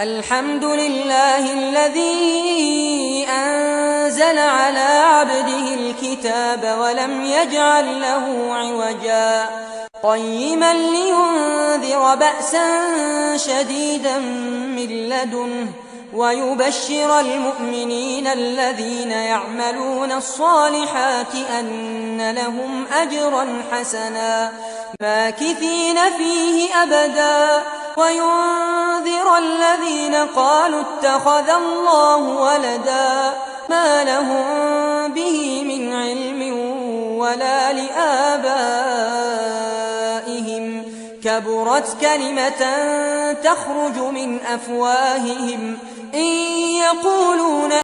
الحمد لله الذي أنزل على عبده الكتاب ولم يجعل له عوجا قيما لينذر بأسا شديدا من لدنه ويبشر المؤمنين الذين يعملون الصالحات أن لهم أجرا حسنا ماكثين فيه أبدا وينذر الذين قالوا اتخذ الله ولدا ما لهم به من علم ولا لآبائهم كبرت كلمة تخرج من أفواههم إن يقولون